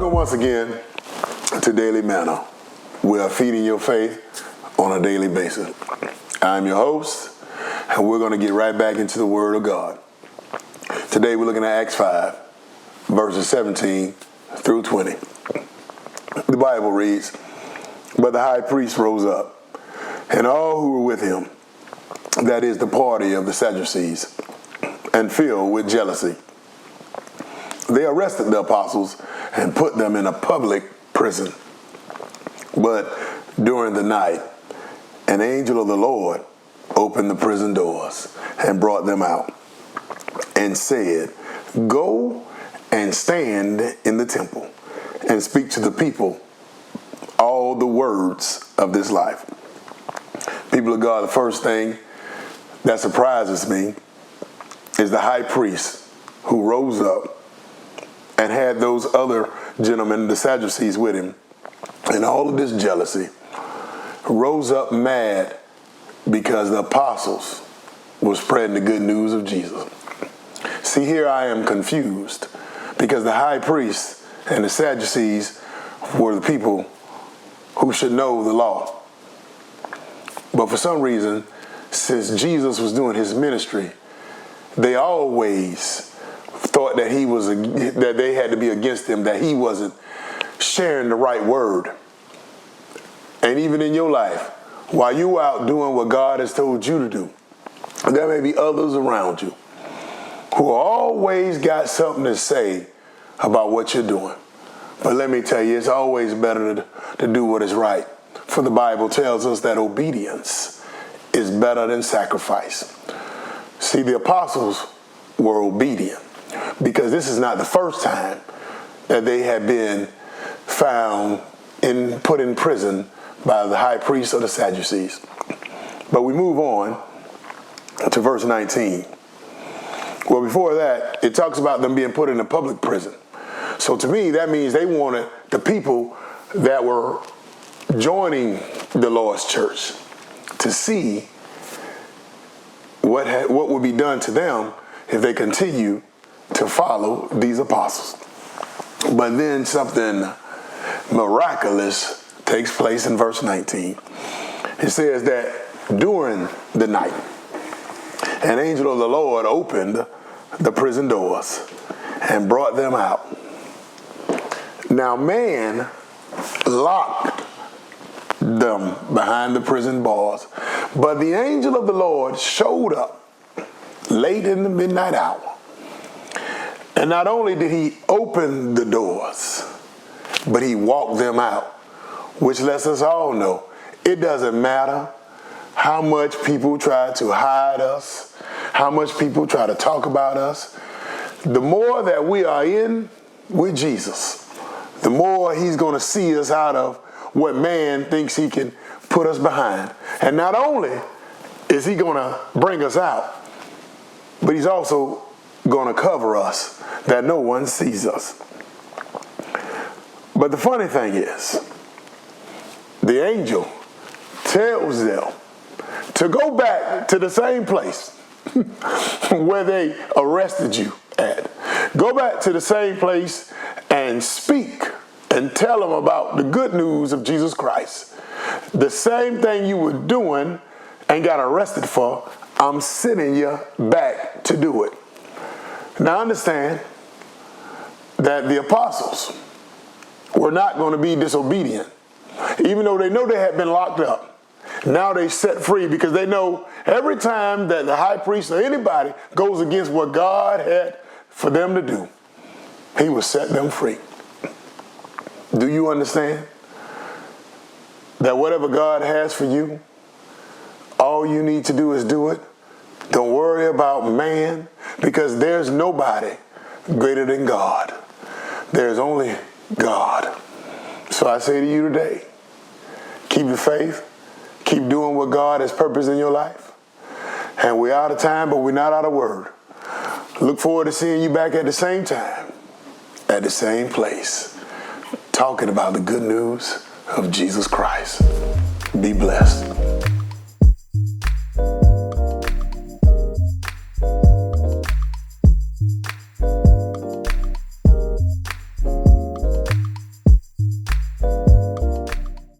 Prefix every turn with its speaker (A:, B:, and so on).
A: Welcome once again to Daily Manna. We are feeding your faith on a daily basis. I'm your host, and we're going to get right back into the Word of God. Today we're looking at Acts 5, verses 17 through 20. The Bible reads, "But the high priest rose up, and all who were with him, that is the party of the Sadducees, and filled with jealousy, they arrested the apostles and put them in a public prison. But during the night, an angel of the Lord opened the prison doors and brought them out and said, 'Go and stand in the temple and speak to the people all the words of this life.'" People of God, the first thing that surprises me is the high priest who rose up and had those other gentlemen, the Sadducees, with him, and all of this jealousy, rose up mad because the apostles were spreading the good news of Jesus. See, here I am confused because the high priest and the Sadducees were the people who should know the law. But for some reason, since Jesus was doing his ministry, they always thought that that they had to be against him, that he wasn't sharing the right word. And even in your life, while you out doing what God has told you to do, there may be others around you who always got something to say about what you're doing. But let me tell you, it's always better to do what is right. For the Bible tells us that obedience is better than sacrifice. See, the apostles were obedient because this is not the first time that they had been found and put in prison by the high priest of the Sadducees. But we move on to verse 19. Well, before that, it talks about them being put in a public prison. So to me, that means they wanted the people that were joining the Lord's church to see what would be done to them if they continue to follow these apostles. But then something miraculous takes place in verse 19. It says that during the night, an angel of the Lord opened the prison doors and brought them out. Now man locked them behind the prison bars, but the angel of the Lord showed up late in the midnight hour. And not only did he open the doors, but he walked them out, which lets us all know it doesn't matter how much people try to hide us, how much people try to talk about us. The more that we are in with Jesus, the more he's going to see us out of what man thinks he can put us behind. And not only is he going to bring us out, but he's also going to cover us that no one sees us. But the funny thing is, the angel tells them to go back to the same place where they arrested you at. Go back to the same place and speak and tell them about the good news of Jesus Christ. The same thing you were doing and got arrested for, I'm sending you back to do it. Now understand that the apostles were not going to be disobedient. Even though they know they had been locked up, now they set free because they know every time that the high priest or anybody goes against what God had for them to do, he will set them free. Do you understand that whatever God has for you, all you need to do is do it? Don't worry about man, because there's nobody greater than God. There's only God. So I say to you today, keep the faith, keep doing what God has purposed in your life. And we're out of time, but we're not out of word. Look forward to seeing you back at the same time, at the same place, talking about the good news of Jesus Christ. Be blessed.